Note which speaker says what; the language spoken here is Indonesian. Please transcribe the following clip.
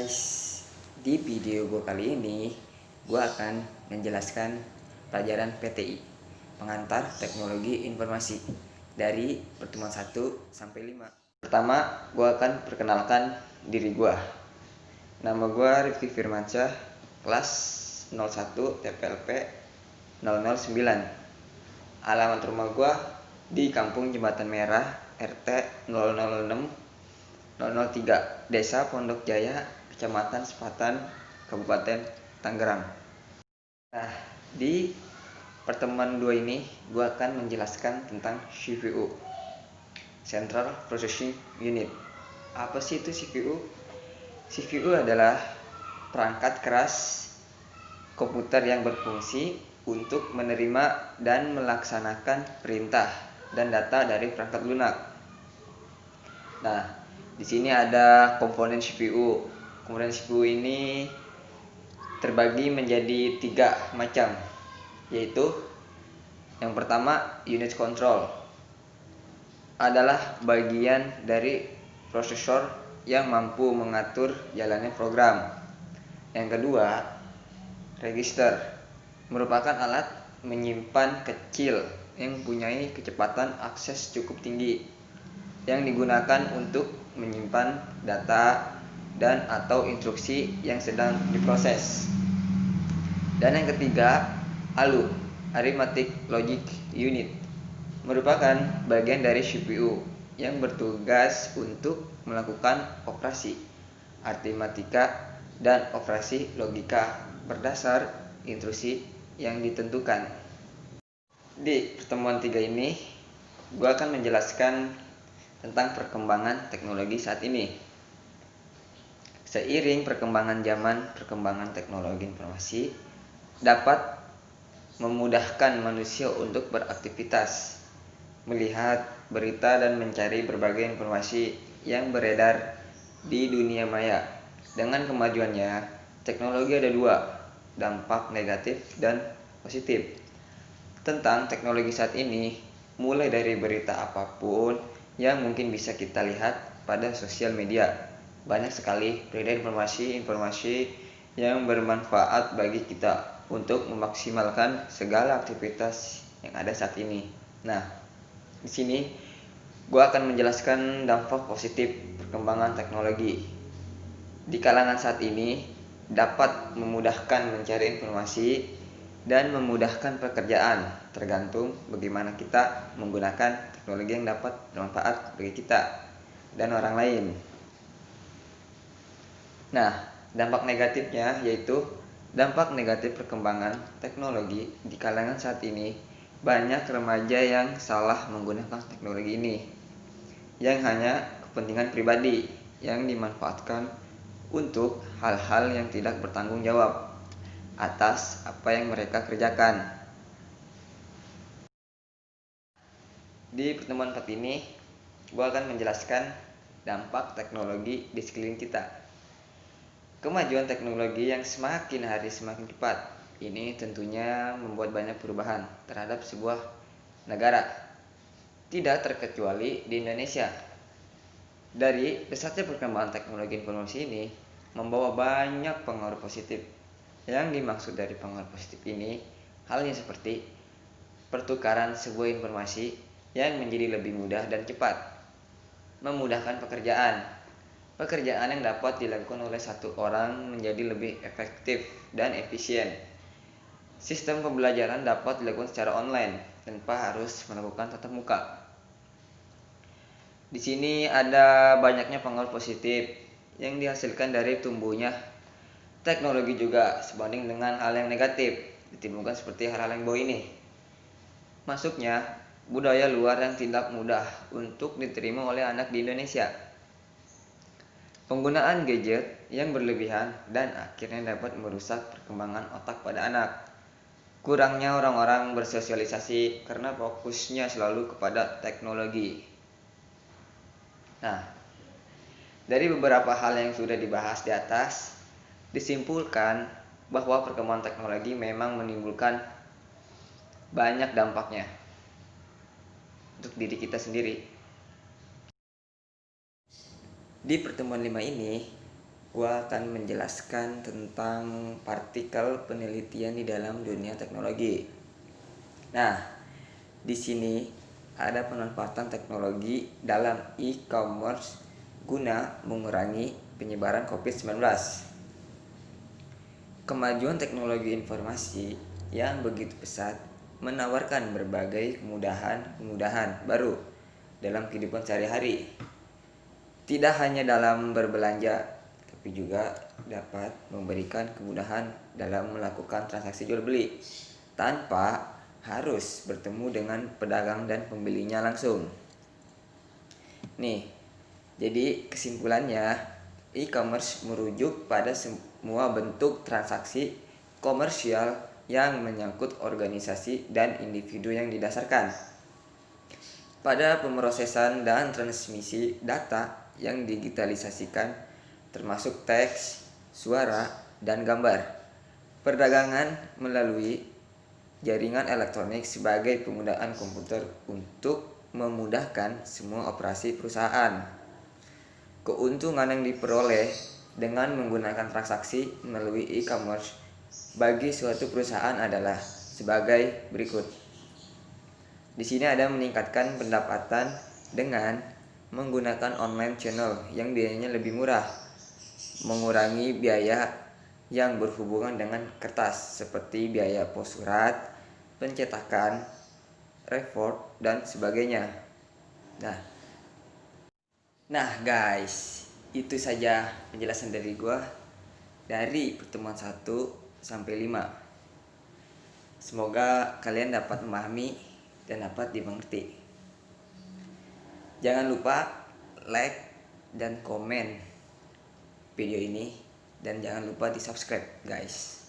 Speaker 1: guys, di video gue kali ini gue akan menjelaskan pelajaran PTI, Pengantar Teknologi Informasi, dari pertemuan 1 sampai 5. Pertama, gue akan perkenalkan diri gue. Nama gue Rifki Firmansyah, kelas 01 TPLP 009. Alamat rumah gue di Kampung Jembatan Merah, RT 006 003, Desa Pondok Jaya, Kecamatan Sepatan, Kabupaten Tangerang. Nah, di pertemuan 2 ini gue akan menjelaskan tentang CPU, Central Processing Unit. Apa sih itu CPU? CPU adalah perangkat keras komputer yang berfungsi untuk menerima dan melaksanakan perintah dan data dari perangkat lunak. Nah, di sini ada komponen CPU. Komponen CPU ini terbagi menjadi 3 macam, yaitu yang pertama, unit control, adalah bagian dari prosesor yang mampu mengatur jalannya program. Yang kedua, register, merupakan alat menyimpan kecil yang mempunyai kecepatan akses cukup tinggi, yang digunakan untuk menyimpan data dan atau instruksi yang sedang diproses. Dan yang ketiga, ALU, Arithmetic Logic Unit, merupakan bagian dari CPU yang bertugas untuk melakukan operasi aritmatika dan operasi logika berdasar instruksi yang ditentukan. Di pertemuan 3 ini, gue akan menjelaskan tentang perkembangan teknologi saat ini. Seiring perkembangan zaman, perkembangan teknologi informasi dapat memudahkan manusia untuk beraktivitas, melihat berita dan mencari berbagai informasi yang beredar di dunia maya. Dengan kemajuannya, teknologi ada 2, dampak negatif dan positif. Tentang teknologi saat ini, mulai dari berita apapun yang mungkin bisa kita lihat pada sosial media. Banyak sekali beredar informasi-informasi yang bermanfaat bagi kita untuk memaksimalkan segala aktivitas yang ada saat ini. Nah, di sini gue akan menjelaskan dampak positif perkembangan teknologi. Di kalangan saat ini dapat memudahkan mencari informasi dan memudahkan pekerjaan, tergantung bagaimana kita menggunakan teknologi yang dapat bermanfaat bagi kita dan orang lain. Nah, dampak negatifnya yaitu dampak negatif perkembangan teknologi di kalangan saat ini. Banyak remaja yang salah menggunakan teknologi ini, yang hanya kepentingan pribadi yang dimanfaatkan untuk hal-hal yang tidak bertanggung jawab atas apa yang mereka kerjakan. Di pertemuan 4 ini, gue akan menjelaskan dampak teknologi di sekeliling kita. Kemajuan teknologi yang semakin hari semakin cepat, ini tentunya membuat banyak perubahan terhadap sebuah negara, tidak terkecuali di Indonesia. Dari pesatnya perkembangan teknologi informasi ini membawa banyak pengaruh positif. Yang dimaksud dari pengaruh positif ini halnya seperti pertukaran sebuah informasi yang menjadi lebih mudah dan cepat, memudahkan pekerjaan yang dapat dilakukan oleh satu orang menjadi lebih efektif dan efisien. Sistem pembelajaran dapat dilakukan secara online tanpa harus melakukan tatap muka. Di sini ada banyaknya pengaruh positif yang dihasilkan dari tumbuhnya teknologi juga sebanding dengan hal yang negatif ditimbulkan seperti hal-hal yang bawah ini. Masuknya budaya luar yang tidak mudah untuk diterima oleh anak di Indonesia. Penggunaan gadget yang berlebihan dan akhirnya dapat merusak perkembangan otak pada anak. Kurangnya orang-orang bersosialisasi karena fokusnya selalu kepada teknologi. Nah, dari beberapa hal yang sudah dibahas di atas, disimpulkan bahwa perkembangan teknologi memang menimbulkan banyak dampaknya untuk diri kita sendiri. Di pertemuan 5 ini, gua akan menjelaskan tentang partikel penelitian di dalam dunia teknologi. Nah, di sini ada pemanfaatan teknologi dalam e-commerce guna mengurangi penyebaran COVID-19. Kemajuan teknologi informasi yang begitu pesat menawarkan berbagai kemudahan baru dalam kehidupan sehari-hari. Tidak hanya dalam berbelanja, tapi juga dapat memberikan kemudahan dalam melakukan transaksi jual beli tanpa harus bertemu dengan pedagang dan pembelinya langsung. Nih, jadi kesimpulannya, e-commerce merujuk pada semua bentuk transaksi komersial yang menyangkut organisasi dan individu yang didasarkan pada pemrosesan dan transmisi data yang digitalisasikan, termasuk teks, suara, dan gambar. Perdagangan melalui jaringan elektronik sebagai penggunaan komputer untuk memudahkan semua operasi perusahaan. Keuntungan yang diperoleh dengan menggunakan transaksi melalui e-commerce bagi suatu perusahaan adalah sebagai berikut. Di sini ada meningkatkan pendapatan dengan menggunakan online channel yang biayanya lebih murah, mengurangi biaya yang berhubungan dengan kertas seperti biaya pos surat, pencetakan, report, dan sebagainya. Nah guys, itu saja penjelasan dari gua dari pertemuan 1 sampai 5. Semoga kalian dapat memahami dan dapat dimengerti. Jangan lupa like dan komen video ini, dan jangan lupa di subscribe guys.